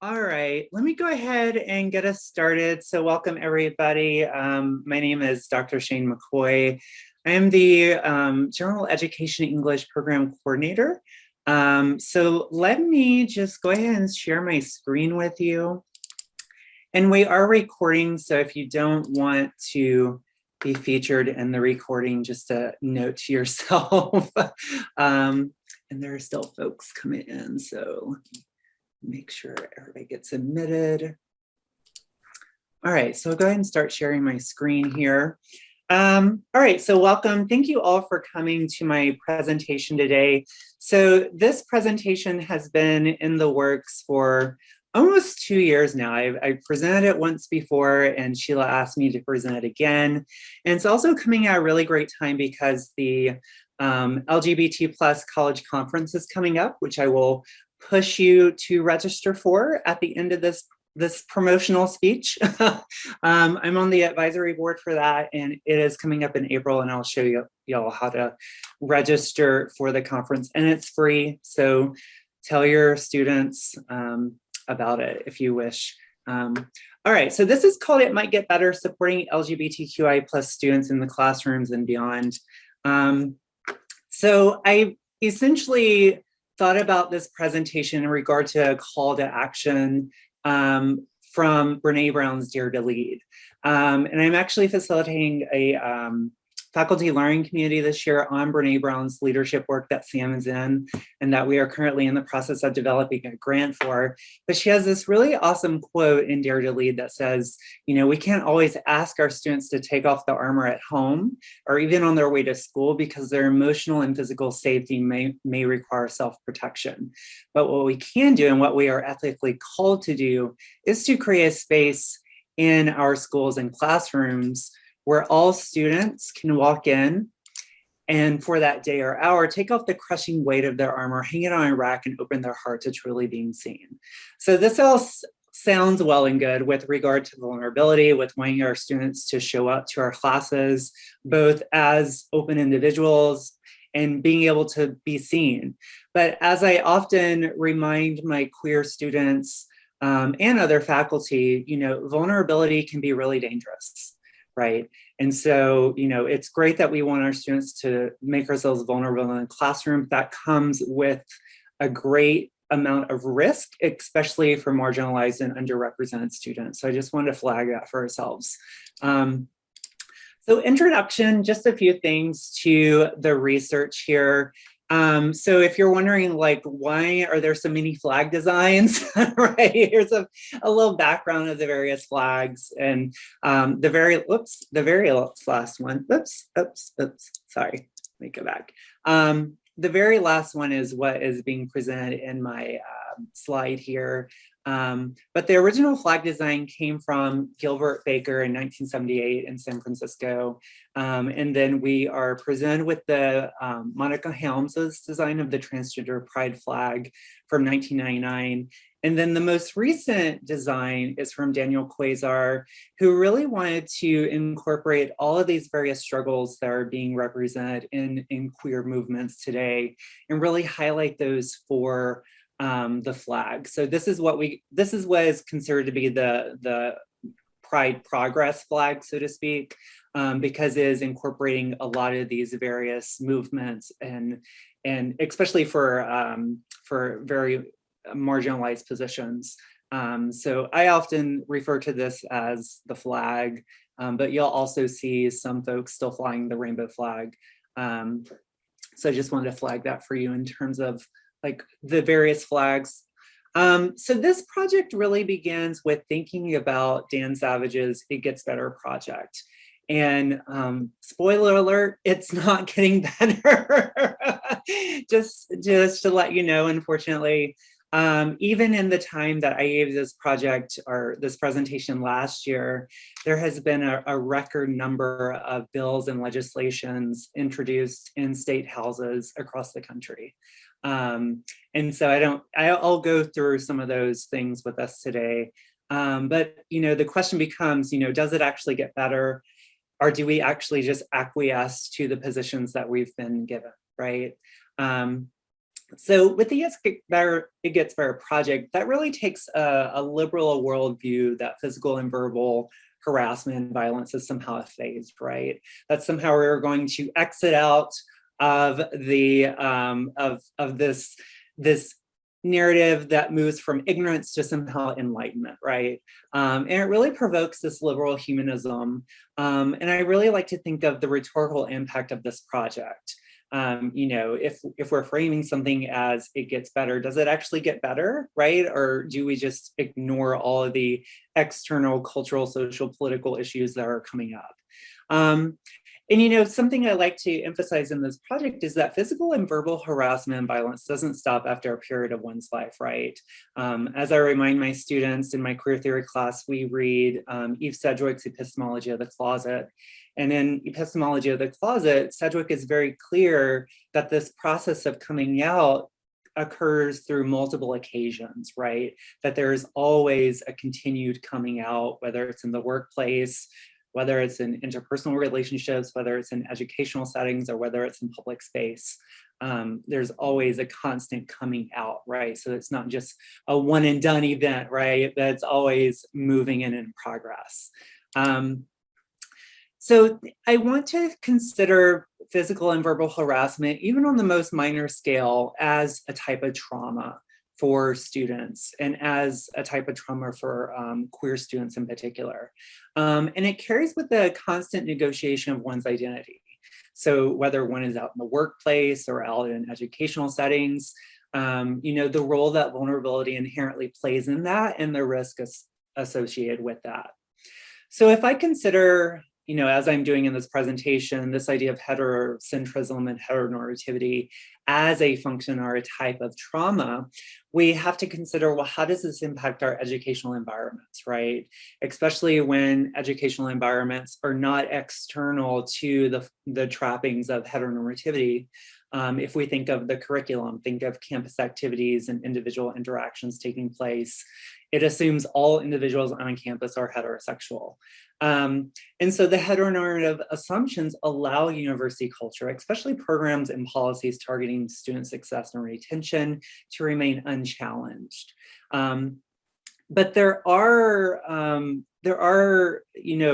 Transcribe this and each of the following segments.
All right, let me go ahead and get us started. So welcome everybody. My name is Dr. Shane McCoy. I am the General Education English Program Coordinator. So let me just go ahead and share my screen with you. And we are recording, so if you don't want to be featured in the recording, just a note to yourself. And there are still folks coming in, so make sure everybody gets admitted. All right, so I'll go ahead and start sharing my screen here. All right, so welcome. Thank you all for coming to my presentation today. So this presentation has been in the works for almost 2 years now. I presented it once before and Sheila asked me to present it again. And it's also coming at a really great time because the LGBT plus college conference is coming up, which I will push you to register for at the end of this promotional speech. I'm on the advisory board for that, and it is coming up in April, and I'll show y'all how to register for the conference, and it's free. So tell your students about it if you wish. All right, so this is called It Might Get Better, Supporting LGBTQI plus students in the classrooms and beyond. So I essentially thought about this presentation in regard to a call to action from Brene Brown's Dare to Lead. And I'm actually facilitating a faculty learning community this year on Brene Brown's leadership work that Sam is in and that we are currently in the process of developing a grant for. But she has this really awesome quote in Dare to Lead that says, you know, we can't always ask our students to take off the armor at home or even on their way to school because their emotional and physical safety may require self-protection. But what we can do and what we are ethically called to do is to create a space in our schools and classrooms where all students can walk in and for that day or hour, take off the crushing weight of their armor, hang it on a rack and open their heart to truly being seen. So this all sounds well and good with regard to vulnerability, with wanting our students to show up to our classes, both as open individuals and being able to be seen. But as I often remind my queer students and other faculty, you know, vulnerability can be really dangerous. Right. And so, you know, it's great that we want our students to make ourselves vulnerable in the classroom. That comes with a great amount of risk, especially for marginalized and underrepresented students. So I just wanted to flag that for ourselves. So introduction, just a few things to the research here. So if you're wondering, like, why are there so many flag designs, right? Here's a little background of the various flags and the very last one, sorry, let me go back. The very last one is what is being presented in my slide here. But the original flag design came from Gilbert Baker in 1978 in San Francisco. And then we are presented with the Monica Helms's design of the transgender pride flag from 1999. And then the most recent design is from Daniel Quasar, who really wanted to incorporate all of these various struggles that are being represented in queer movements today and really highlight those for the flag. So this is what is considered to be the Pride Progress flag, so to speak, because it is incorporating a lot of these various movements and especially for very marginalized positions. So I often refer to this as the flag, but you'll also see some folks still flying the rainbow flag. So I just wanted to flag that for you in terms of like the various flags. So this project really begins with thinking about Dan Savage's It Gets Better project. And spoiler alert, it's not getting better. just to let you know, unfortunately, even in the time that I gave this project or this presentation last year, there has been a record number of bills and legislations introduced in state houses across the country. And so I'll go through some of those things with us today. But, you know, the question becomes, you know, does it actually get better? Or do we actually just acquiesce to the positions that we've been given, right? So with the It Gets Better project, that really takes a liberal worldview that physical and verbal harassment and violence is somehow a phase, right? That somehow we're going to exit out of the of this narrative that moves from ignorance to somehow enlightenment, right? And it really provokes this liberal humanism. And I really like to think of the rhetorical impact of this project. If we're framing something as it gets better, does it actually get better, right? Or do we just ignore all of the external cultural, social, political issues that are coming up? And something I like to emphasize in this project is that physical and verbal harassment and violence doesn't stop after a period of one's life, right? As I remind my students in my queer theory class, we read Eve Sedgwick's Epistemology of the Closet. And in Epistemology of the Closet, Sedgwick is very clear that this process of coming out occurs through multiple occasions, right? That there is always a continued coming out, whether it's in the workplace, whether it's in interpersonal relationships, whether it's in educational settings, or whether it's in public space. There's always a constant coming out, right? So it's not just a one and done event, right? That's always moving and in progress. So I want to consider physical and verbal harassment, even on the most minor scale, as a type of trauma for students and as a type of trauma for queer students in particular. And it carries with the constant negotiation of one's identity. So whether one is out in the workplace or out in educational settings, the role that vulnerability inherently plays in that and the risk associated with that. So if I consider, as I'm doing in this presentation, this idea of heterocentrism and heteronormativity as a function or a type of trauma, we have to consider, well, how does this impact our educational environments, right? Especially when educational environments are not external to the trappings of heteronormativity. If we think of the curriculum, think of campus activities and individual interactions taking place, it assumes all individuals on campus are heterosexual. And so the heteronormative assumptions allow university culture, especially programs and policies targeting student success and retention, to remain unchallenged. But there are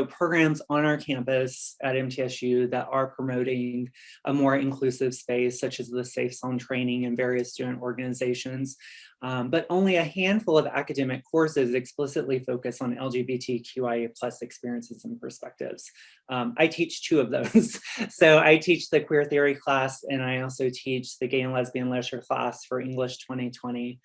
programs on our campus at MTSU that are promoting a more inclusive space, such as the Safe Zone training and various student organizations. But only a handful of academic courses explicitly focus on LGBTQIA+ experiences and perspectives. I teach 2 of those. So I teach the queer theory class, and I also teach the gay and lesbian literature class for English 2020,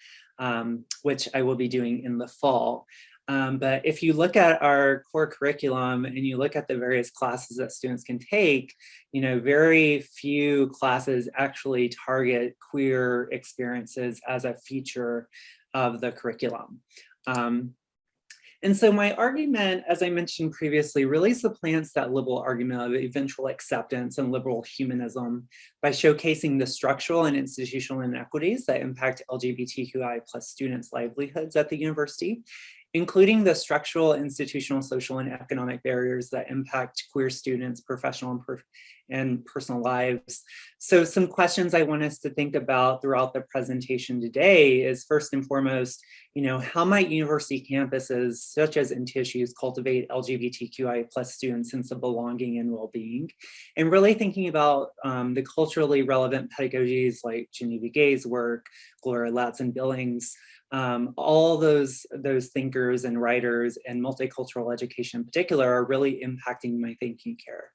which I will be doing in the fall. But if you look at our core curriculum and you look at the various classes that students can take, very few classes actually target queer experiences as a feature of the curriculum. And so my argument, as I mentioned previously, really supplants that liberal argument of eventual acceptance and liberal humanism by showcasing the structural and institutional inequities that impact LGBTQI+ students' livelihoods at the university, including the structural, institutional, social, and economic barriers that impact queer students' professional and personal lives. So some questions I want us to think about throughout the presentation today is, first and foremost, how might university campuses, such as MTSU's, cultivate LGBTQI+ students' sense of belonging and well-being? And really thinking about the culturally relevant pedagogies like Geneva Gay's work, Gloria Ladson-Billings, all those thinkers and writers and multicultural education in particular are really impacting my thinking here.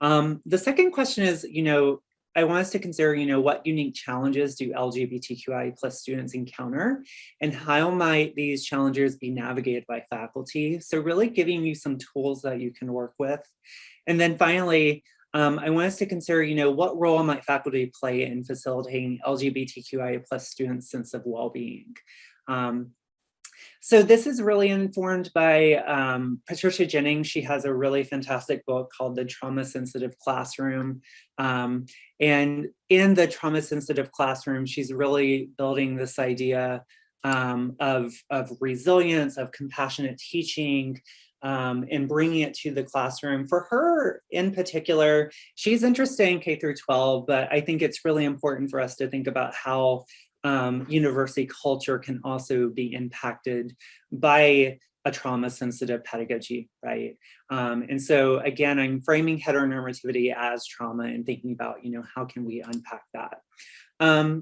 The second question is, I want us to consider, what unique challenges do LGBTQI+ students encounter, and how might these challenges be navigated by faculty? So really giving you some tools that you can work with. And then finally, I want us to consider, what role might faculty play in facilitating LGBTQI+ students' sense of well-being? So this is really informed by Patricia Jennings. She has a really fantastic book called The Trauma-Sensitive Classroom. And in the trauma-sensitive classroom, she's really building this idea of resilience, of compassionate teaching, and bringing it to the classroom. For her in particular, she's interested in K through 12, but I think it's really important for us to think about how university culture can also be impacted by a trauma-sensitive pedagogy, right? And so again, I'm framing heteronormativity as trauma and thinking about, how can we unpack that?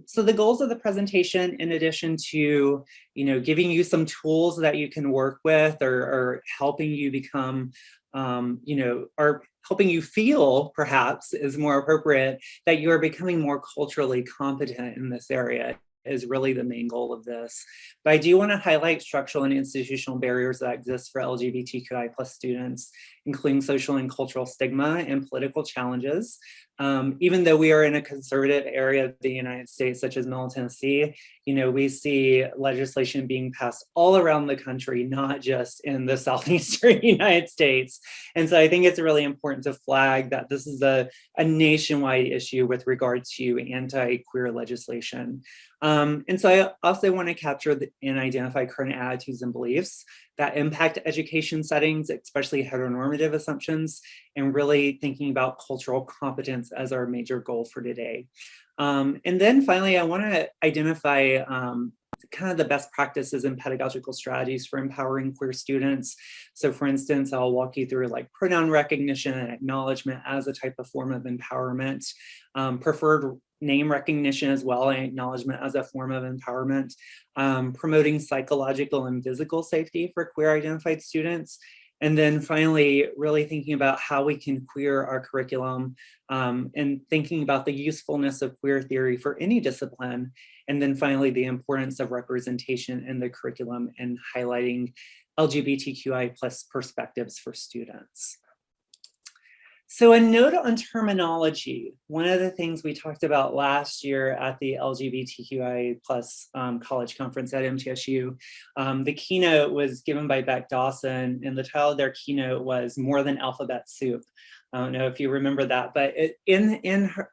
So the goals of the presentation, in addition to, giving you some tools that you can work with or helping you become, or helping you feel, perhaps is more appropriate, that you are becoming more culturally competent in this area, is really the main goal of this. But I do want to highlight structural and institutional barriers that exist for LGBTQI+ students, including social and cultural stigma and political challenges. Even though we are in a conservative area of the United States, such as Middle Tennessee, we see legislation being passed all around the country, not just in the southeastern United States. And so I think it's really important to flag that this is a nationwide issue with regard to anti-queer legislation. And so I also want to capture and identify current attitudes and beliefs that impact education settings, especially heteronormative assumptions, and really thinking about cultural competence as our major goal for today. And then finally, I want to identify kind of the best practices and pedagogical strategies for empowering queer students. So for instance, I'll walk you through like pronoun recognition and acknowledgement as a type of form of empowerment, preferred name recognition as well, and acknowledgement as a form of empowerment, promoting psychological and physical safety for queer identified students. And then finally, really thinking about how we can queer our curriculum and thinking about the usefulness of queer theory for any discipline. And then finally, the importance of representation in the curriculum and highlighting LGBTQI+ perspectives for students. So a note on terminology. One of the things we talked about last year at the LGBTQIA+ college conference at MTSU, the keynote was given by Beck Dawson, and the title of their keynote was More Than Alphabet Soup. I don't know if you remember that, but in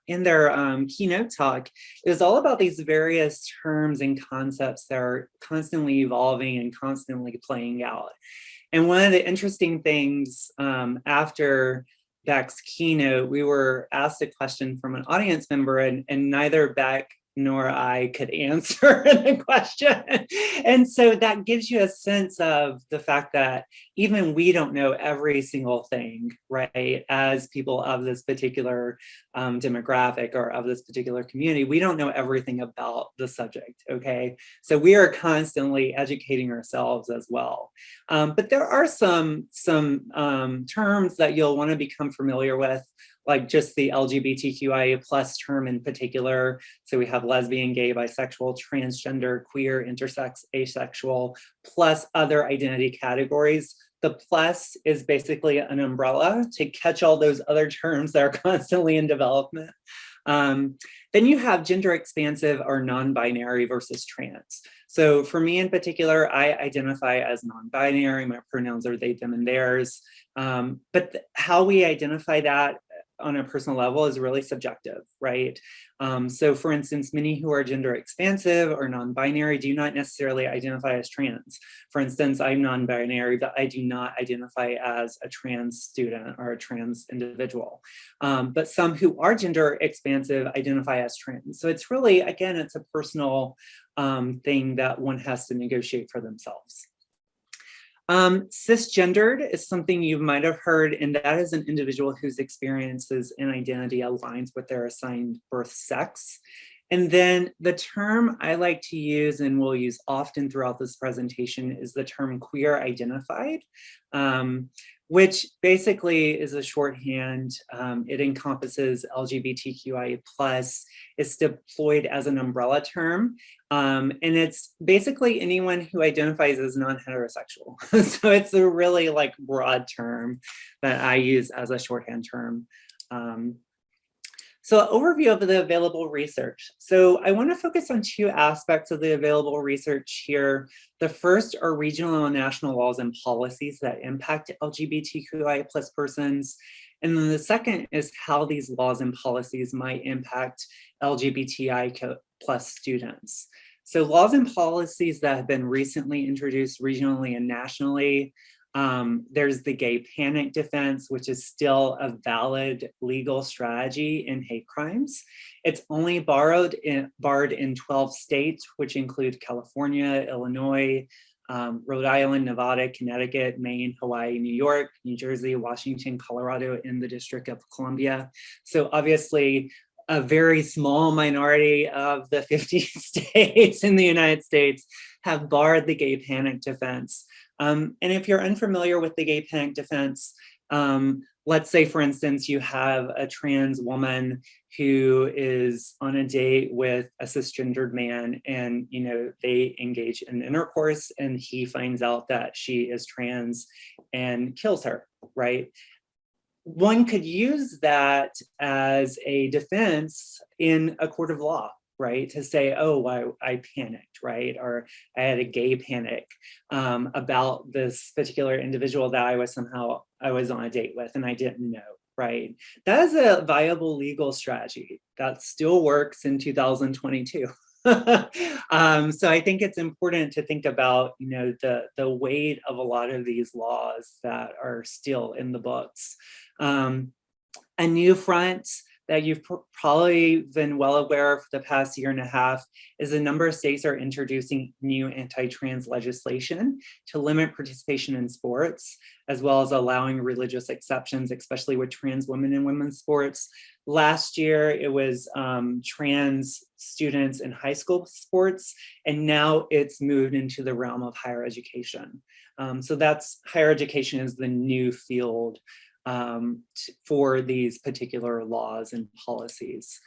their keynote talk, it was all about these various terms and concepts that are constantly evolving and constantly playing out. And one of the interesting things after Beck's keynote, we were asked a question from an audience member, and neither Beck nor I could answer the question. And so that gives you a sense of the fact that even we don't know every single thing, right? As people of this particular demographic or of this particular community, we don't know everything about the subject, okay? So we are constantly educating ourselves as well. But there are some terms that you'll want to become familiar with, like just the LGBTQIA+ term in particular. So we have lesbian, gay, bisexual, transgender, queer, intersex, asexual, plus other identity categories. The plus is basically an umbrella to catch all those other terms that are constantly in development. Then you have gender expansive or non-binary versus trans. So for me in particular, I identify as non-binary. My pronouns are they, them, and theirs. But how we identify that on a personal level is really subjective, right? So for instance, many who are gender expansive or non-binary do not necessarily identify as trans. For instance, I'm non-binary, but I do not identify as a trans student or a trans individual. But some who are gender expansive identify as trans. So it's really, again, it's a personal thing that one has to negotiate for themselves. Cisgendered is something you might have heard, and that is an individual whose experiences and identity aligns with their assigned birth sex. And then the term I like to use and will use often throughout this presentation is the term queer identified, which basically is a shorthand. It encompasses LGBTQIA+. It's deployed as an umbrella term. And it's basically anyone who identifies as non-heterosexual. So it's a really like broad term that I use as a shorthand term. So overview of the available research. So I want to focus on two aspects of the available research here. The first are regional and national laws and policies that impact LGBTQIA+ persons. And then the second is how these laws and policies might impact LGBTI+ students. So laws and policies that have been recently introduced regionally and nationally. There's the gay panic defense, which is still a valid legal strategy in hate crimes. It's only barred in 12 states, which include California, Illinois, Rhode Island, Nevada, Connecticut, Maine, Hawaii, New York, New Jersey, Washington, Colorado, and the District of Columbia. So obviously, a very small minority of the 50 states in the United States have barred the gay panic defense. And if you're unfamiliar with the gay panic defense, let's say, for instance, you have a trans woman who is on a date with a cisgendered man, and they engage in intercourse, and he finds out that she is trans and kills her, right? One could use that as a defense in a court of law, right? To say, oh, I panicked, right? Or I had a gay panic about this particular individual that I was on a date with and I didn't know, right? That is a viable legal strategy that still works in 2022. So I think it's important to think about, the weight of a lot of these laws that are still in the books. A new front that you've probably been well aware of for the past year and a half is a number of states are introducing new anti-trans legislation to limit participation in sports, as well as allowing religious exceptions, especially with trans women in women's sports. Last year, it was trans students in high school sports, and now it's moved into the realm of higher education. So higher education is the new field for these particular laws and policies.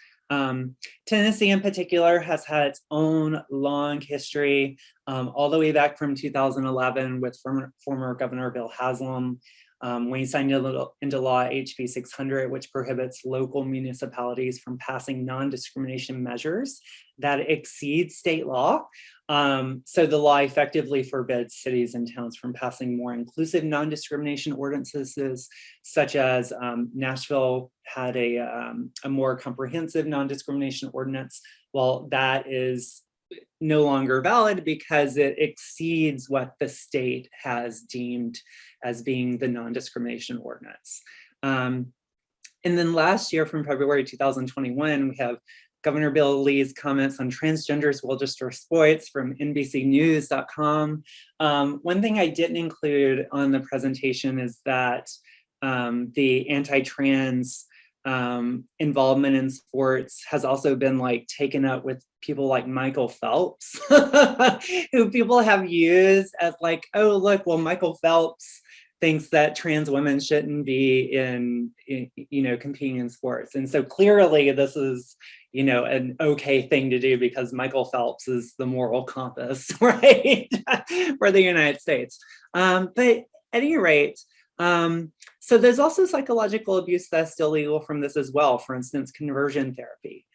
Tennessee in particular has had its own long history, all the way back from 2011 with former Governor Bill Haslam, when he signed into law HB 600, which prohibits local municipalities from passing non-discrimination measures that exceed state law. So the law effectively forbids cities and towns from passing more inclusive non-discrimination ordinances, such as Nashville had a more comprehensive non-discrimination ordinance. Well, that is no longer valid because it exceeds what the state has deemed as being the non-discrimination ordinance. And then last year, from February 2021, we have Governor Bill Lee's comments on transgenders will destroy sports from NBCnews.com. One thing I didn't include on the presentation is that the anti-trans involvement in sports has also been taken up with people like Michael Phelps, who people have used as oh, look, well, Michael Phelps thinks that trans women shouldn't be in competing in sports. And so clearly this is, an okay thing to do because Michael Phelps is the moral compass, right, for the United States. But at any rate, so there's also psychological abuse that's still legal from this as well. For instance, conversion therapy.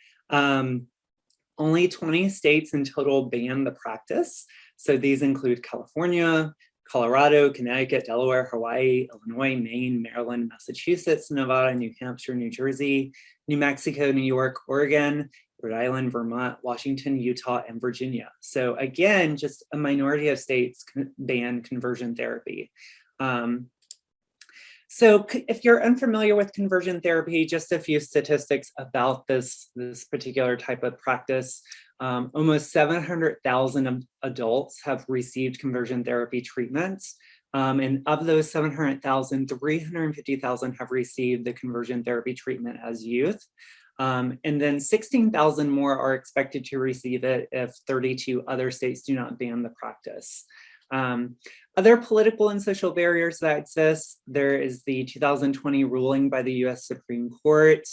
Only 20 states in total ban the practice. So these include California, Colorado, Connecticut, Delaware, Hawaii, Illinois, Maine, Maryland, Massachusetts, Nevada, New Hampshire, New Jersey, New Mexico, New York, Oregon, Rhode Island, Vermont, Washington, Utah, and Virginia. So again, just a minority of states ban conversion therapy. So if you're unfamiliar with conversion therapy, just a few statistics about this particular type of practice. Almost 700,000 adults have received conversion therapy treatments. And of those 700,000, 350,000 have received the conversion therapy treatment as youth. And then 16,000 more are expected to receive it if 32 other states do not ban the practice. Other political and social barriers that exist, there is the 2020 ruling by the US Supreme Court.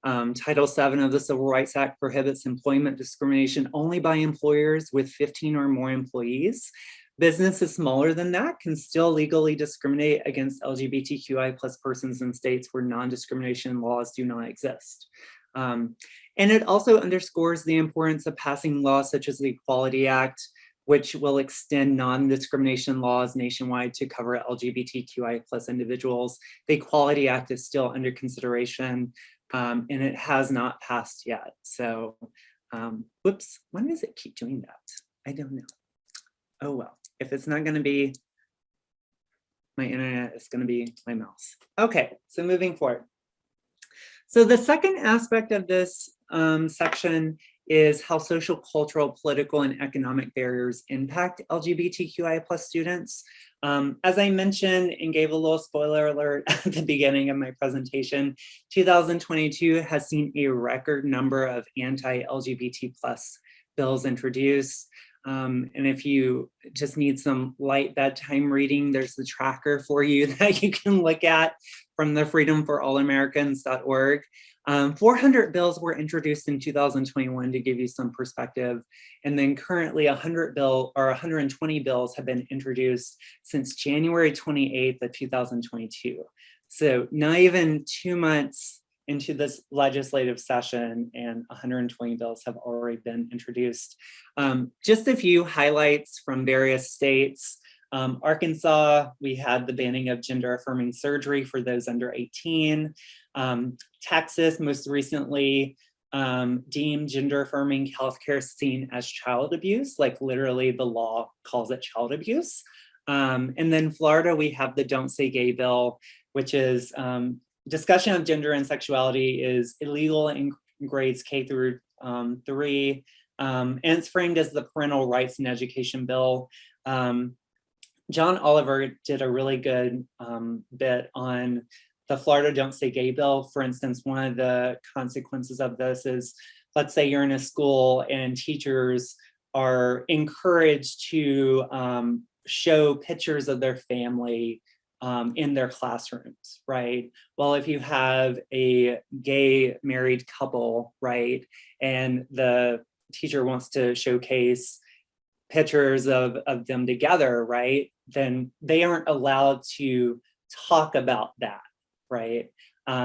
Title VII of the Civil Rights Act prohibits employment discrimination only by employers with 15 or more employees. Businesses smaller than that can still legally discriminate against LGBTQI plus persons in states where non-discrimination laws do not exist. And it also underscores the importance of passing laws such as the Equality Act, which will extend non-discrimination laws nationwide to cover LGBTQI plus individuals. The Equality Act is still under consideration, and it has not passed yet. So, whoops, when does it keep doing that? I don't know. Oh well, if it's not gonna be, my internet is going to be my mouse. Okay, so moving forward. So the second aspect of this section is how social, cultural, political, and economic barriers impact LGBTQIA+ students. As I mentioned and gave a little spoiler alert at the beginning of my presentation, 2022 has seen a record number of anti-LGBT+ bills introduced. And if you just need some light bedtime reading, there's the tracker for you that you can look at from the freedomforallamericans.org. 400 bills were introduced in 2021 to give you some perspective. And then currently 120 bills have been introduced since January 28th of 2022. So not even 2 months into this legislative session and 120 bills have already been introduced. Just a few highlights from various states. Arkansas, we had the banning of gender affirming surgery for those under 18. Texas, most recently, deemed gender affirming healthcare seen as child abuse, like literally the law calls it child abuse. And then Florida, we have the Don't Say Gay bill, which is discussion of gender and sexuality is illegal in grades K through 3. And it's framed as the parental rights and education bill. John Oliver did a really good bit on the Florida Don't Say Gay bill. For instance, one of the consequences of this is, let's say you're in a school and teachers are encouraged to show pictures of their family in their classrooms, right? Well, if you have a gay married couple, right, and the teacher wants to showcase pictures of them together, right, then they aren't allowed to talk about that, right?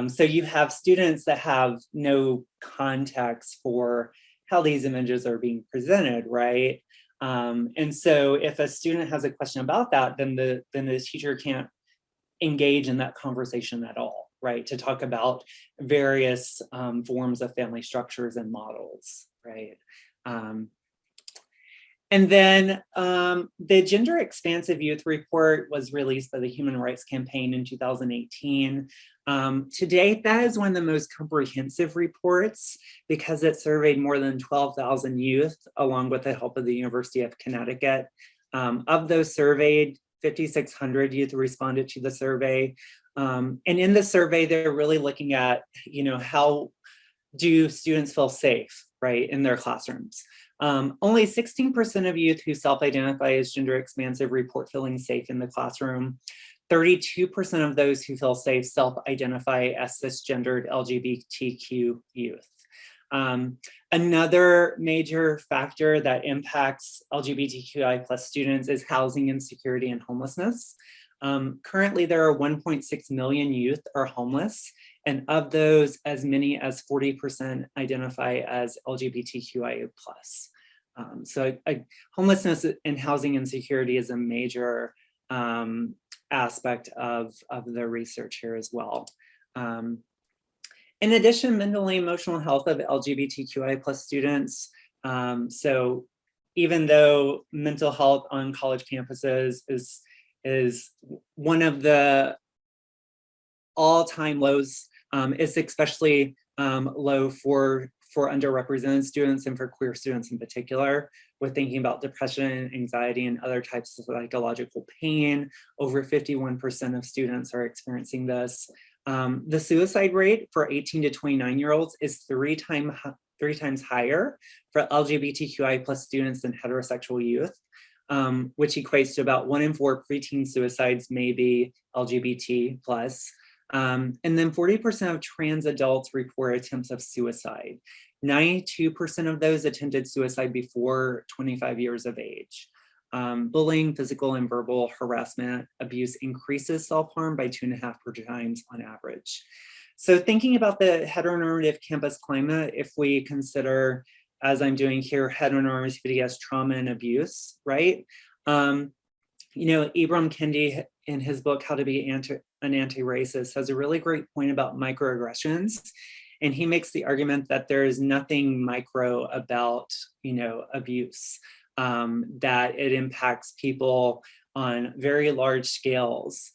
So you have students that have no context for how these images are being presented, right? And so if a student has a question about that, then the teacher can't engage in that conversation at all, right? To talk about various forms of family structures and models, right? And then the Gender Expansive Youth Report was released by the Human Rights Campaign in 2018. To date, that is one of the most comprehensive reports because it surveyed more than 12,000 youth along with the help of the University of Connecticut. Of those surveyed, 5,600 youth responded to the survey. And in the survey, they're really looking at, how do students feel safe, right, in their classrooms? Only 16% of youth who self-identify as gender expansive report feeling safe in the classroom. 32% of those who feel safe self-identify as cisgendered LGBTQ youth. Another major factor that impacts LGBTQI+ students is housing insecurity and homelessness. Currently, there are 1.6 million youth are homeless, and of those, as many as 40% identify as LGBTQIA+. So homelessness and housing insecurity is a major aspect of the research here as well. In addition, mental and emotional health of LGBTQI+ students. So even though mental health on college campuses is one of the all-time lows, it's especially low for underrepresented students and for queer students in particular. We're thinking about depression, anxiety, and other types of psychological pain. Over 51% of students are experiencing this. The suicide rate for 18 to 29-year-olds is three times higher for LGBTQI+ students than heterosexual youth, which equates to about 1 in 4 preteen suicides may be LGBT+. And then 40% of trans adults report attempts of suicide. 92% of those attempted suicide before 25 years of age. Bullying, physical and verbal harassment, abuse increases self-harm by 2.5 times on average. So thinking about the heteronormative campus climate, if we consider, as I'm doing here, heteronormativity as trauma and abuse, right? Ibram Kendi, in his book, How to Be an Anti-Racist, has a really great point about microaggressions. And he makes the argument that there is nothing micro about, abuse, that it impacts people on very large scales.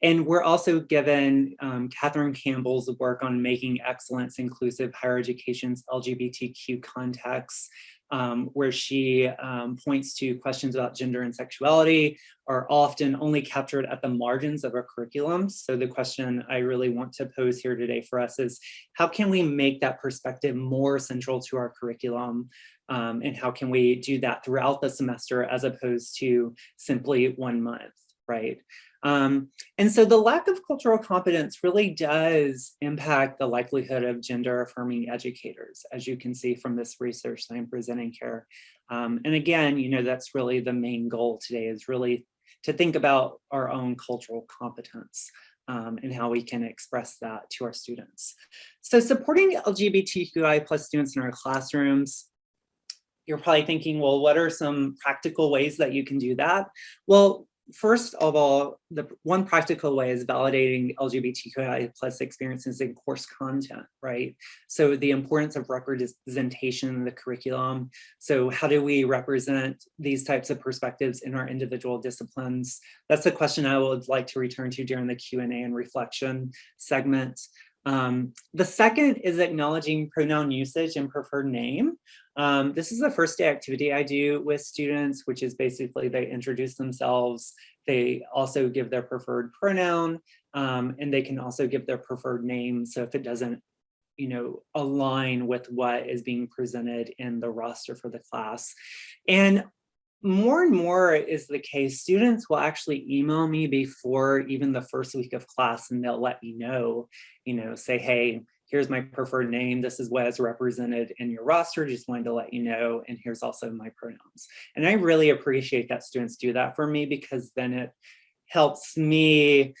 And we're also given Catherine Campbell's work on making excellence inclusive higher education's LGBTQ context, where she points to questions about gender and sexuality are often only captured at the margins of a curriculum. So the question I really want to pose here today for us is, how can we make that perspective more central to our curriculum? And how can we do that throughout the semester as opposed to simply 1 month, right? And so the lack of cultural competence really does impact the likelihood of gender affirming educators, as you can see from this research that I'm presenting here. And again, you know, that's really the main goal today, is really to think about our own cultural competence and how we can express that to our students. So supporting LGBTQI plus students in our classrooms, you're probably thinking, well, what are some practical ways that you can do that? Well, first of all, the one practical way is validating LGBTQIA plus experiences in course content, right? So the importance of representation in the curriculum. So how do we represent these types of perspectives in our individual disciplines? That's a question I would like to return to during the Q&A and reflection segment. The second is acknowledging pronoun usage and preferred name. This is the first day activity I do with students, which is basically they introduce themselves, they also give their preferred pronoun, and they can also give their preferred name. So if it doesn't, you know, align with what is being presented in the roster for the class. And more is the case, students will actually email me before even the first week of class, and they'll let me know, say, hey, here's my preferred name, this is what is represented in your roster, just wanted to let you know, and here's also my pronouns. And I really appreciate that students do that for me, because then it helps me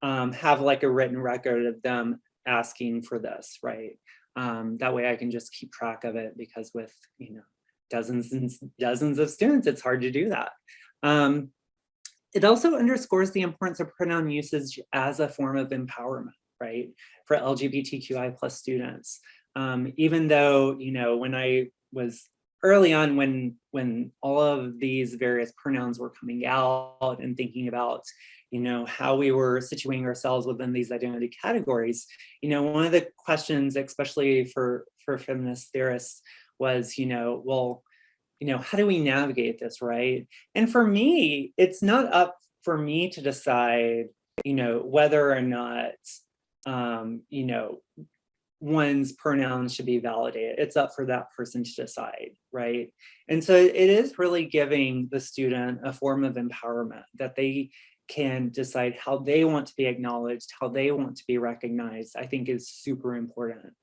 have like a written record of them asking for this, right? That way I can just keep track of it, because with, dozens and dozens of students, it's hard to do that. It also underscores the importance of pronoun usage as a form of empowerment, right, for LGBTQI plus students. Even though, when I was early on, when all of these various pronouns were coming out and thinking about, how we were situating ourselves within these identity categories, one of the questions, especially for feminist theorists, was, well, how do we navigate this, right? And for me, it's not up for me to decide, whether or not, one's pronouns should be validated. It's up for that person to decide, right? And so it is really giving the student a form of empowerment, that they can decide how they want to be acknowledged, how they want to be recognized, I think is super important.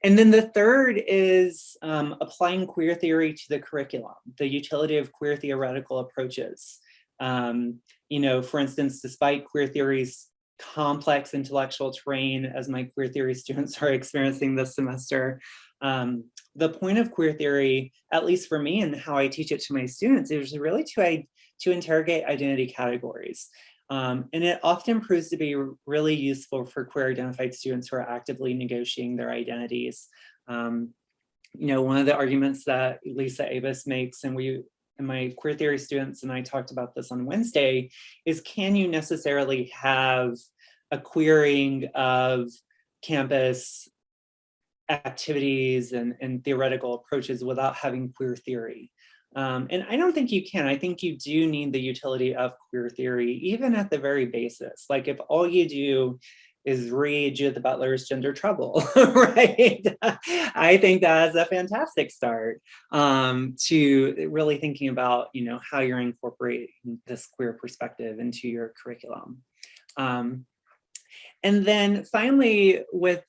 And then the third is applying queer theory to the curriculum, the utility of queer theoretical approaches. For instance, despite queer theory's complex intellectual terrain, as my queer theory students are experiencing this semester, the point of queer theory, at least for me and how I teach it to my students, is really to interrogate identity categories. And it often proves to be really useful for queer identified students who are actively negotiating their identities. One of the arguments that Lisa Avis makes, and my queer theory students and I talked about this on Wednesday, is can you necessarily have a queering of campus activities and theoretical approaches without having queer theory? And I don't think you can. I think you do need the utility of queer theory, even at the very basis. Like if all you do is read Judith Butler's Gender Trouble, right? I think that's a fantastic start to really thinking about, how you're incorporating this queer perspective into your curriculum. And then finally, with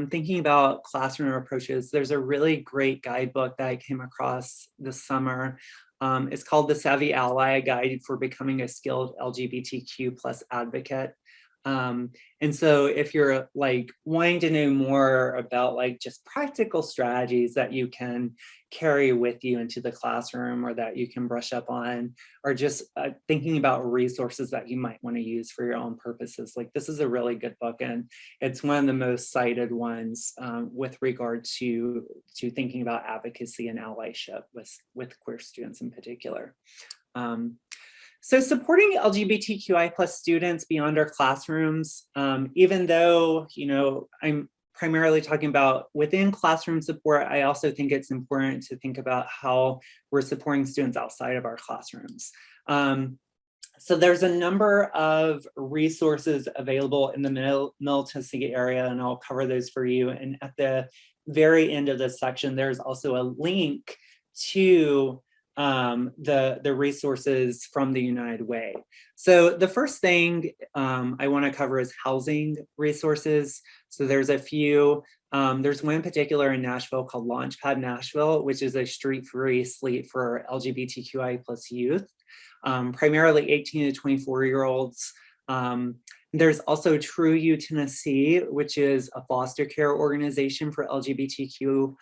thinking about classroom approaches, there's a really great guidebook that I came across this summer. It's called The Savvy Ally, a guide for becoming a skilled LGBTQ plus advocate. And so if you're like wanting to know more about like just practical strategies that you can carry with you into the classroom, or that you can brush up on, or just thinking about resources that you might want to use for your own purposes, like this is a really good book, and it's one of the most cited ones with regard to thinking about advocacy and allyship with queer students in particular. So supporting LGBTQI plus students beyond our classrooms, even though, you know, I'm primarily talking about within classroom support, I also think it's important to think about how we're supporting students outside of our classrooms. So there's a number of resources available in the Middle Tennessee area, and I'll cover those for you. And at the very end of this section, there's also a link to the resources from the United Way. So the first thing I want to cover is housing resources. So there's a few. There's one in particular in Nashville called Launchpad Nashville, which is a street-free sleep for LGBTQI plus youth, primarily 18 to 24-year-olds. There's also True U Tennessee, which is a foster care organization for LGBTQ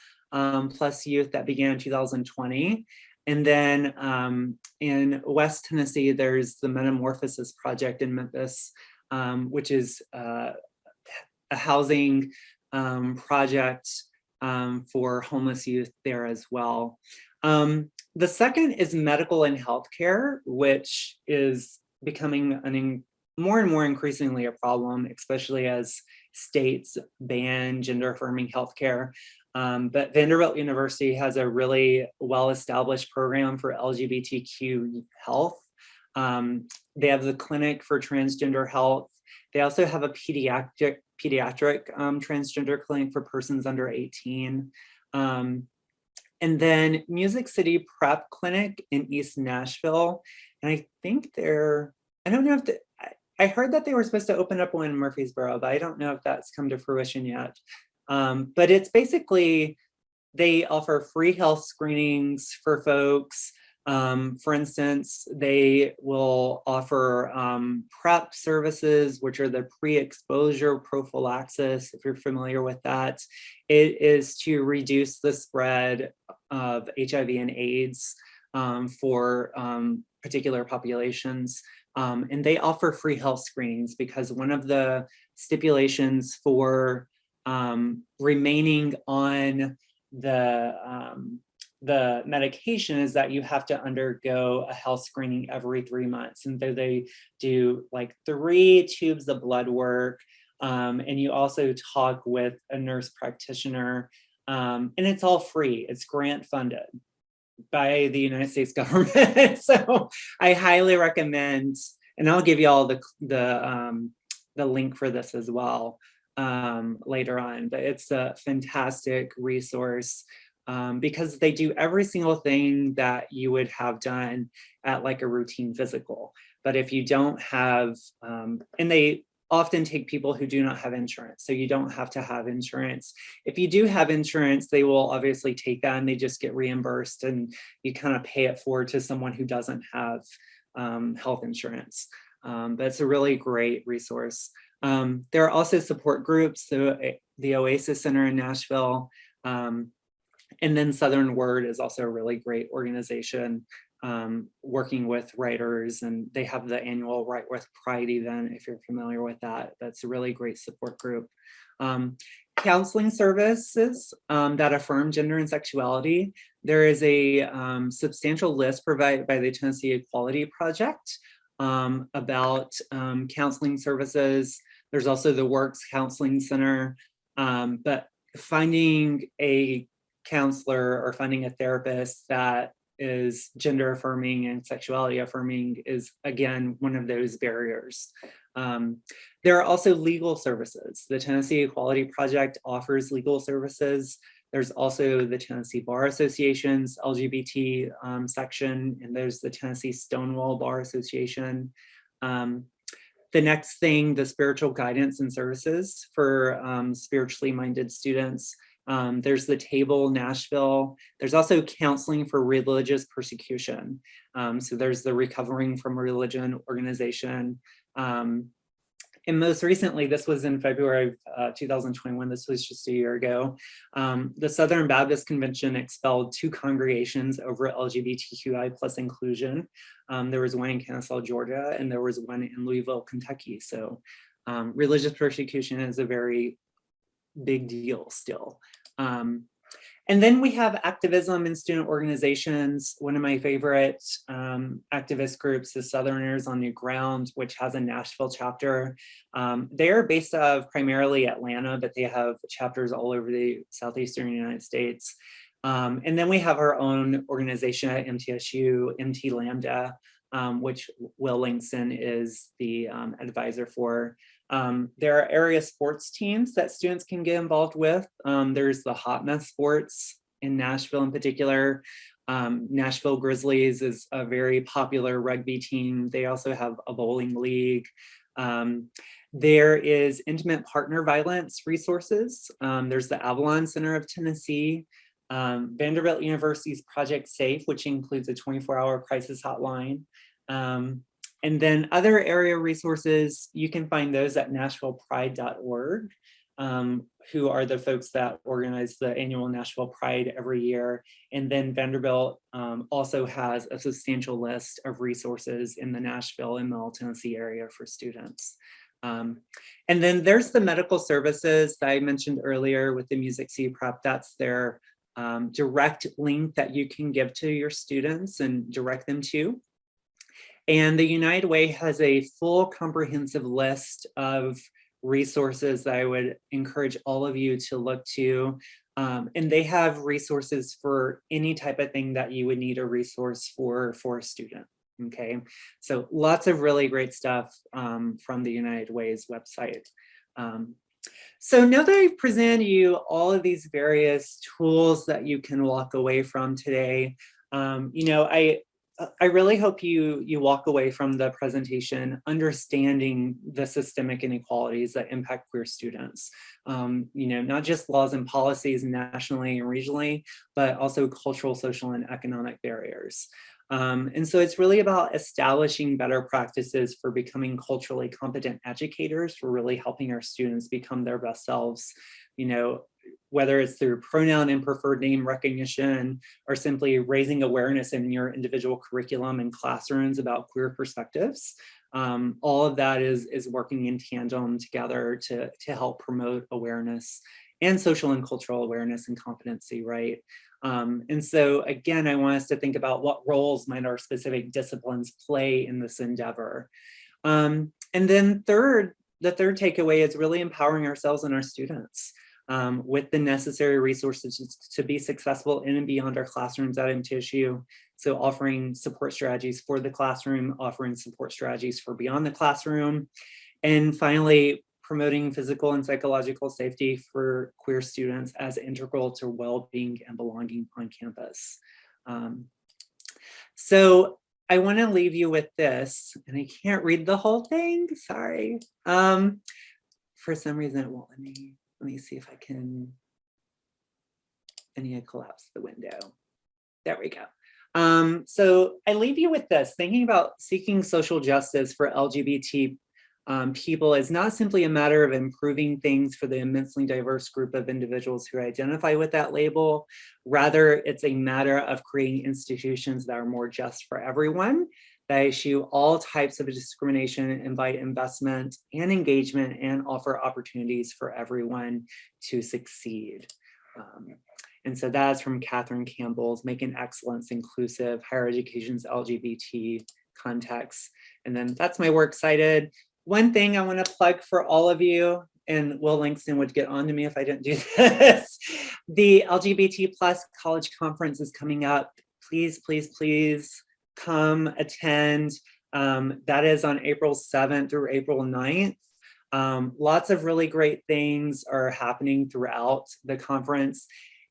plus youth that began in 2020. And then in West Tennessee, there's the Metamorphosis Project in Memphis, which is a housing project for homeless youth there as well. The second is medical and healthcare, which is becoming more and more increasingly a problem, especially as states ban gender-affirming healthcare. But Vanderbilt University has a really well-established program for LGBTQ health. They have the Clinic for Transgender Health. They also have a pediatric transgender clinic for persons under 18. And then Music City Prep Clinic in East Nashville. And I think I don't know if I heard that they were supposed to open up one in Murfreesboro, but I don't know if that's come to fruition yet. But it's basically, they offer free health screenings for folks. For instance, they will offer PrEP services, which are the pre-exposure prophylaxis, if you're familiar with that. It is to reduce the spread of HIV and AIDS for particular populations. And they offer free health screenings because one of the stipulations for remaining on the medication is that you have to undergo a health screening every 3 months. And so they do like 3 tubes of blood work. And you also talk with a nurse practitioner. And it's all free. It's grant funded by the United States government. So I highly recommend, and I'll give you all the link for this as well later on, but it's a fantastic resource because they do every single thing that you would have done at like a routine physical. But if you don't have, and they often take people who do not have insurance, so you don't have to have insurance. If you do have insurance, they will obviously take that and they just get reimbursed and you kind of pay it forward to someone who doesn't have health insurance. But it's a really great resource. There are also support groups, so the Oasis Center in Nashville, and then Southern Word is also a really great organization working with writers, and they have the annual Write with Pride event, if you're familiar with that. That's a really great support group. Counseling services that affirm gender and sexuality. There is a substantial list provided by the Tennessee Equality Project about counseling services. There's also the Works Counseling Center, but finding a counselor or finding a therapist that is gender affirming and sexuality affirming is, again, one of those barriers. There are also legal services. The Tennessee Equality Project offers legal services. There's also the Tennessee Bar Association's LGBT section, and there's the Tennessee Stonewall Bar Association. The next thing, the spiritual guidance and services for spiritually minded students. There's the Table Nashville. There's also counseling for religious persecution. So there's the Recovering from Religion organization. And most recently, this was in February of 2021, this was just a year ago, the Southern Baptist Convention expelled 2 congregations over LGBTQI plus inclusion. There was one in Kennesaw, Georgia, and there was one in Louisville, Kentucky. So religious persecution is a very big deal still. And then we have activism and student organizations. One of my favorite activist groups is Southerners on New Ground, which has a Nashville chapter. They're based out of primarily Atlanta, but they have chapters all over the Southeastern United States. And then we have our own organization at MTSU, MT Lambda, which Will Langston is the advisor for. There are area sports teams that students can get involved with. There's the Hot Mess Sports in Nashville in particular. Nashville Grizzlies is a very popular rugby team. They also have a bowling league. There is intimate partner violence resources. There's the Avalon Center of Tennessee, Vanderbilt University's Project Safe, which includes a 24-hour crisis hotline. And then other area resources, you can find those at nashvillepride.org, who are the folks that organize the annual Nashville Pride every year. And then Vanderbilt also has a substantial list of resources in the Nashville and Middle Tennessee area for students. And then there's the medical services that I mentioned earlier with the Music C Prep. That's their direct link that you can give to your students and direct them to. And the United Way has a full comprehensive list of resources that I would encourage all of you to look to. And they have resources for any type of thing that you would need a resource for a student. Okay, so lots of really great stuff from the United Way's website. So now that I've presented you all of these various tools that you can walk away from today, you know, I really hope you walk away from the presentation understanding the systemic inequalities that impact queer students. You know, not just laws and policies nationally and regionally, but also cultural, social, and economic barriers. And so it's really about establishing better practices for becoming culturally competent educators, for really helping our students become their best selves, you know, whether it's through pronoun and preferred name recognition or simply raising awareness in your individual curriculum and classrooms about queer perspectives. All of that is working in tandem together to help promote awareness and social and cultural awareness and competency, right? And so again, I want us to think about what roles might our specific disciplines play in this endeavor. And then the third takeaway is really empowering ourselves and our students with the necessary resources to be successful in and beyond our classrooms at MTSU. So offering support strategies for the classroom, offering support strategies for beyond the classroom, and finally, promoting physical and psychological safety for queer students as integral to well-being and belonging on campus. So I want to leave you with this, and I can't read the whole thing, sorry. For some reason it won't let me see if I can, I need to collapse the window. There we go. So I leave you with this, thinking about seeking social justice for LGBT people is not simply a matter of improving things for the immensely diverse group of individuals who identify with that label. Rather, it's a matter of creating institutions that are more just for everyone, that issue all types of discrimination, invite investment and engagement, and offer opportunities for everyone to succeed. And so that's from Catherine Campbell's Making Excellence Inclusive, Higher Education's LGBT Context. And then that's my works cited. One thing I want to plug for all of you, and Will Langston would get on to me if I didn't do this, the LGBT plus college conference is coming up. Please, please, please come attend. That is on April 7th through April 9th. Lots of really great things are happening throughout the conference,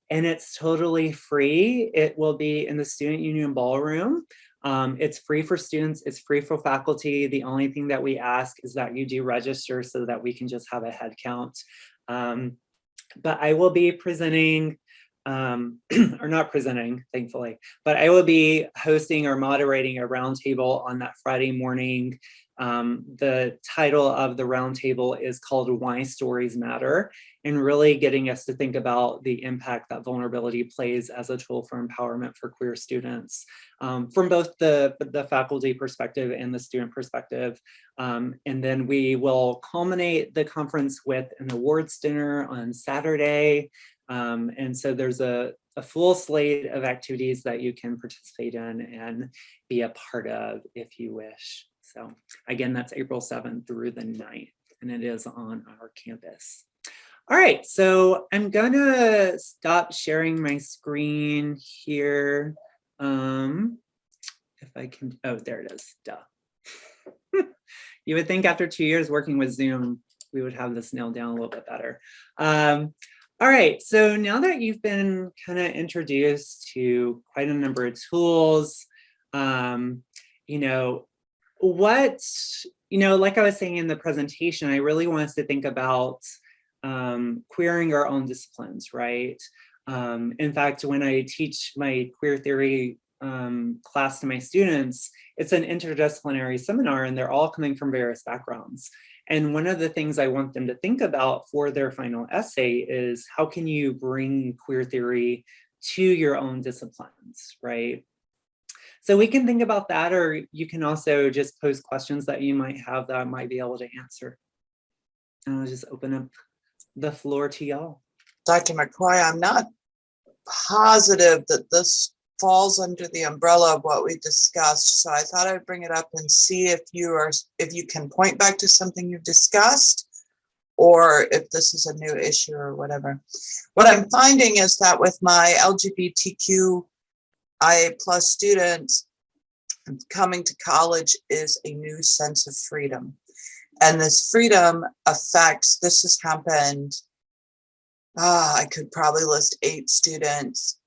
and it's totally free. It will be in the Student Union Ballroom. It's free for students, it's free for faculty. The only thing that we ask is that you do register so that we can just have a head count. But I will be presenting, or not presenting, thankfully, but I will be hosting or moderating a roundtable on that Friday morning. The title of the roundtable is called Why Stories Matter, and really getting us to think about the impact that vulnerability plays as a tool for empowerment for queer students, from both the faculty perspective and the student perspective. And then we will culminate the conference with an awards dinner on Saturday. And so there's a full slate of activities that you can participate in and be a part of if you wish. So again, that's April 7th through the 9th, and it is on our campus. All right, so I'm gonna stop sharing my screen here. If I can, oh, there it is, duh. You would think after 2 years working with Zoom, we would have this nailed down a little bit better. All right, so now that you've been kind of introduced to quite a number of tools, you know, like I was saying in the presentation, I really want us to think about queering our own disciplines, right? In fact, when I teach my queer theory class to my students, it's an interdisciplinary seminar and they're all coming from various backgrounds. And one of the things I want them to think about for their final essay is how can you bring queer theory to your own disciplines, right? So we can think about that, or you can also just pose questions that you might have that I might be able to answer. And I'll just open up the floor to y'all. Dr. McCoy, I'm not positive that this falls under the umbrella of what we discussed. So I thought I'd bring it up and see if you can point back to something you've discussed, or if this is a new issue or whatever. What I'm finding is that with my LGBTQIA+ students, coming to college is a new sense of freedom. And this freedom affects, this has happened, I could probably list 8 students,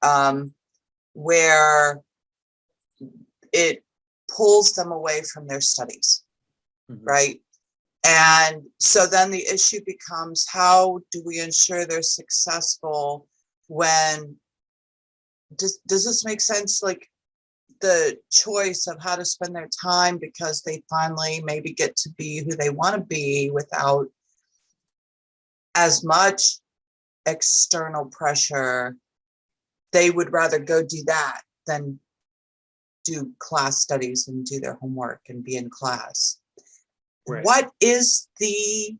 where it pulls them away from their studies, right? And so then the issue becomes, how do we ensure they're successful when, does this make sense? Like the choice of how to spend their time because they finally maybe get to be who they want to be without as much external pressure. They would rather go do that than do class studies and do their homework and be in class. Right. What is the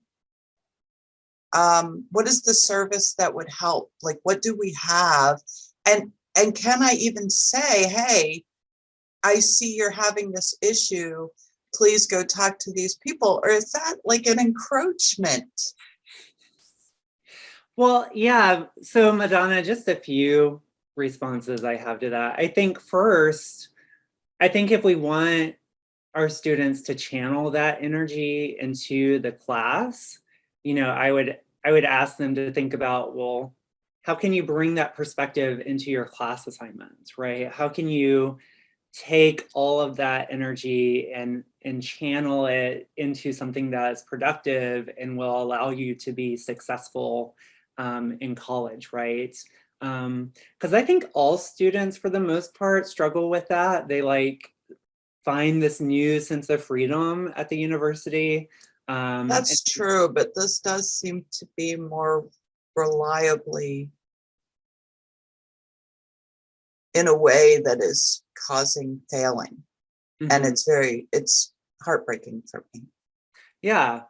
service that would help? Like, what do we have? And can I even say, hey, I see you're having this issue, please go talk to these people? Or is that like an encroachment? Well, yeah. So Madonna, just a few responses I have to that. I think first, if we want our students to channel that energy into the class, I would ask them to think about, well, how can you bring that perspective into your class assignments, right? How can you take all of that energy and channel it into something that's productive and will allow you to be successful in college, right? Because I think all students, for the most part, struggle with that. They find this new sense of freedom at the university. That's true, but this does seem to be more reliably in a way that is causing failing. Mm-hmm. And it's heartbreaking for me. Yeah.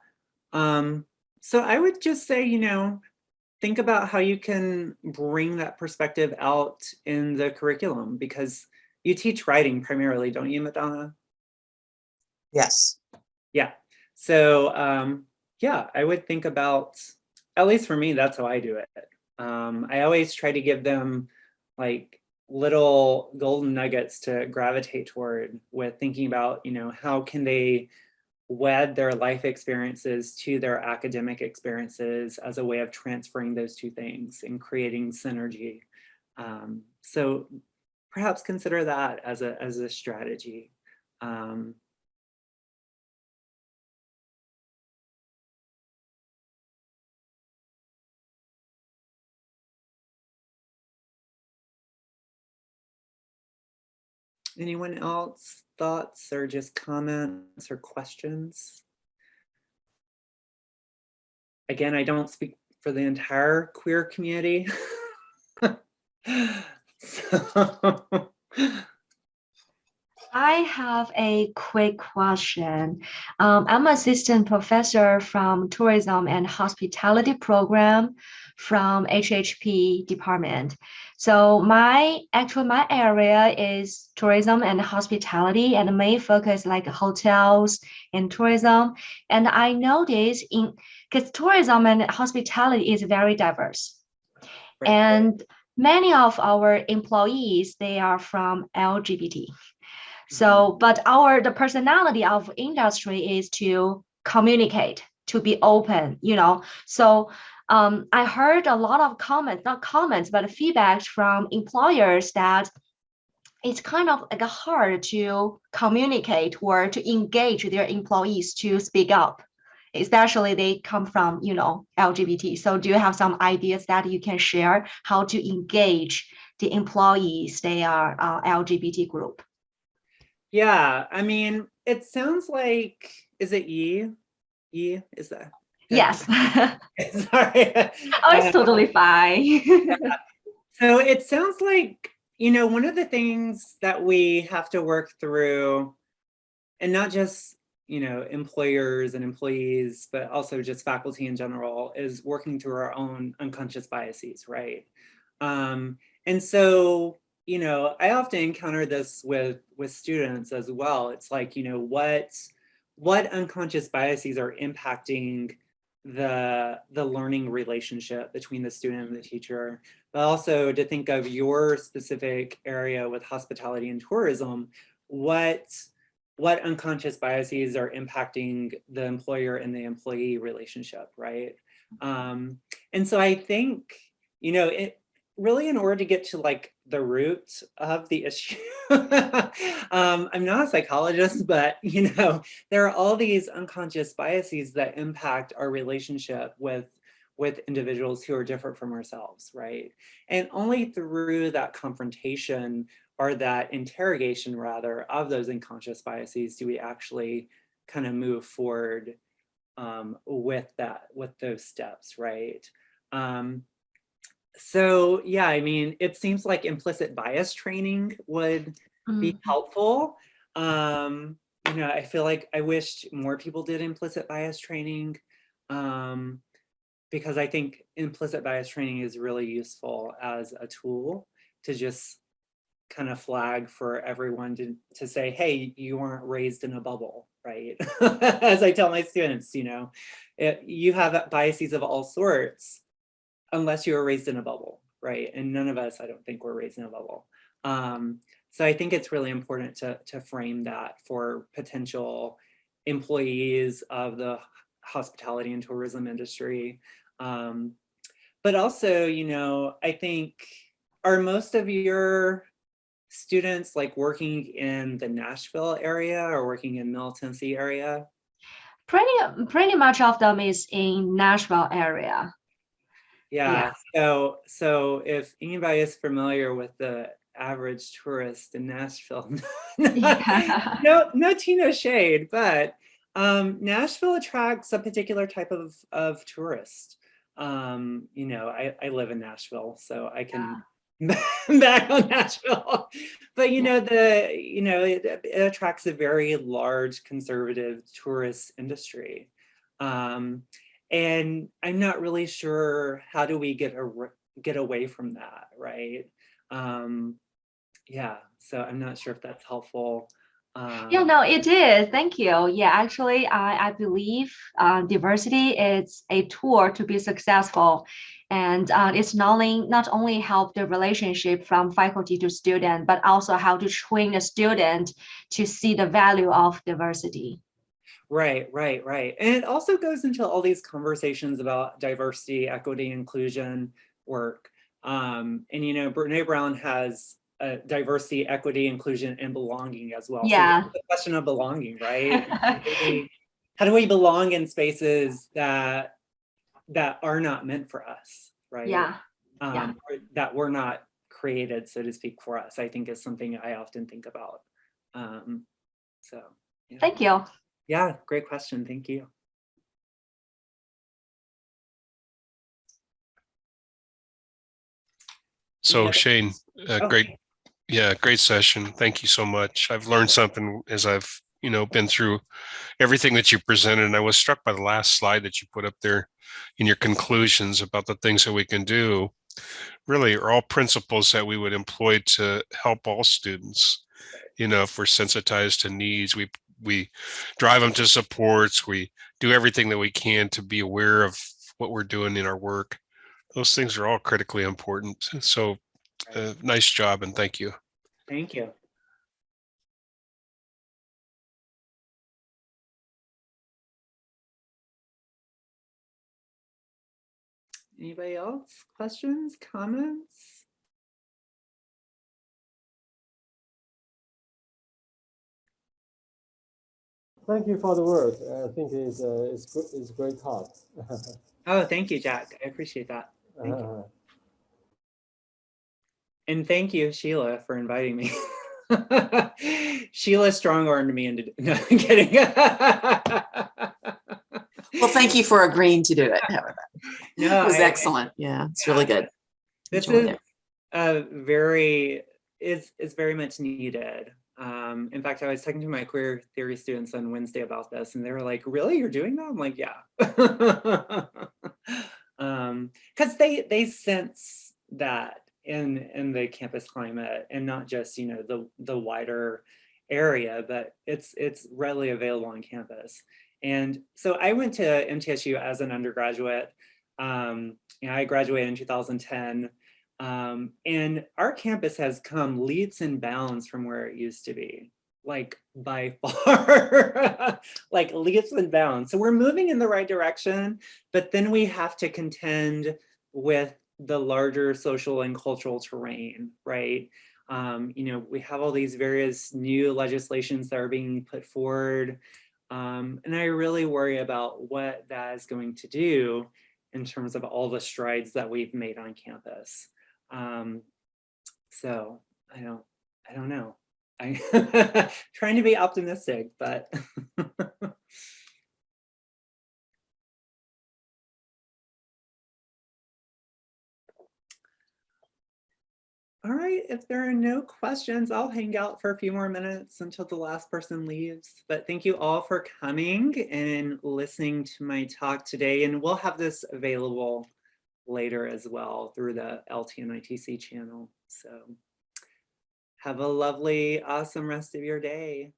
So I would just say, think about how you can bring that perspective out in the curriculum, because you teach writing primarily, don't you, Madonna? Yes. Yeah. So, yeah, I would think about, at least for me, that's how I do it. I always try to give them little golden nuggets to gravitate toward with thinking about, how can they wed their life experiences to their academic experiences as a way of transferring those two things and creating synergy. So perhaps consider that as a strategy. Anyone else? Thoughts or just comments or questions? Again, I don't speak for the entire queer community. So. I have a quick question. I'm assistant professor from tourism and hospitality program. from HHP department. So my area is tourism and hospitality, and the main focus like hotels and tourism. And I noticed because tourism and hospitality is very diverse. Right. And many of our employees, they are from LGBT. So, but the personality of industry is to communicate, to be open, So I heard a lot of comments, not comments, but feedback from employers that it's kind of like hard to communicate or to engage their employees to speak up, especially they come from, LGBT. So do you have some ideas that you can share how to engage the employees, they are LGBT group? Yeah, I mean, it sounds like, is it E? E, is that? Yes. Sorry. Oh, it's totally fine. So it sounds like, one of the things that we have to work through, and not just, employers and employees, but also just faculty in general, is working through our own unconscious biases, right? And so, I often encounter this with students as well. It's like, what unconscious biases are impacting the learning relationship between the student and the teacher, but also to think of your specific area with hospitality and tourism, what unconscious biases are impacting the employer and the employee relationship, right? And so I think, it really, in order to get to like the root of the issue, I'm not a psychologist, but there are all these unconscious biases that impact our relationship with individuals who are different from ourselves, right? And only through that confrontation, or that interrogation rather, of those unconscious biases do we actually kind of move forward with those steps, right? So yeah, I mean, it seems like implicit bias training would be helpful. I feel like I wished more people did implicit bias training, because I think implicit bias training is really useful as a tool to just kind of flag for everyone to say, hey, you weren't raised in a bubble, right? As I tell my students, you have biases of all sorts, unless you were raised in a bubble, right? And none of us, I don't think, were raised in a bubble. So I think it's really important to frame that for potential employees of the hospitality and tourism industry. But also, I think, are most of your students like working in the Nashville area or working in Middle Tennessee area? Pretty much of them is in Nashville area. Yeah. So if anybody is familiar with the average tourist in Nashville, no tea, no shade, but Nashville attracts a particular type of tourist. I live in Nashville, so I can back on Nashville. But it attracts a very large conservative tourist industry. And I'm not really sure how do we get away from that, right? Yeah, so I'm not sure if that's helpful. Yeah, no, it is. Thank you. Yeah, actually, I believe diversity is a tool to be successful. And it's not only help the relationship from faculty to student, but also how to train a student to see the value of diversity. Right. And it also goes into all these conversations about diversity, equity, inclusion work. And Brene Brown has diversity, equity, inclusion, and belonging as well. Yeah. So the question of belonging, right? How do we belong in spaces that are not meant for us, right? Yeah. Or that were not created, so to speak, for us, I think is something I often think about. So yeah. Thank you. Yeah, great question. Thank you. So Shane, Okay. great session. Thank you so much. I've learned something as I've been through everything that you presented. And I was struck by the last slide that you put up there in your conclusions about the things that we can do. Really are all principles that we would employ to help all students. If we're sensitized to needs, we drive them to supports, we do everything that we can to be aware of what we're doing in our work. Those things are all critically important. So nice job, and thank you. Thank you. Anybody else? Questions, comments? Thank you for the work. I think it's a great talk. Oh, thank you, Jack. I appreciate that. Thank you. And thank you, Sheila, for inviting me. Sheila strong-armed me into, no, I'm kidding. Well, thank you for agreeing to do it. No, it was excellent. Yeah, it's really good. This Enjoyed is very much needed. In fact, I was talking to my queer theory students on Wednesday about this, and they were like, "Really, you're doing that?" I'm like, "Yeah," because they sense that in the campus climate, and not just the wider area, but it's readily available on campus. And so I went to MTSU as an undergraduate. I graduated in 2010. And our campus has come leaps and bounds from where it used to be, like by far, like leaps and bounds. So we're moving in the right direction, but then we have to contend with the larger social and cultural terrain, right? We have all these various new legislations that are being put forward. And I really worry about what that is going to do in terms of all the strides that we've made on campus. So I don't know. I'm trying to be optimistic, but all right, if there are no questions, I'll hang out for a few more minutes until the last person leaves. But thank you all for coming and listening to my talk today. And we'll have this available later as well through the LTNITC channel. So have a lovely, awesome rest of your day.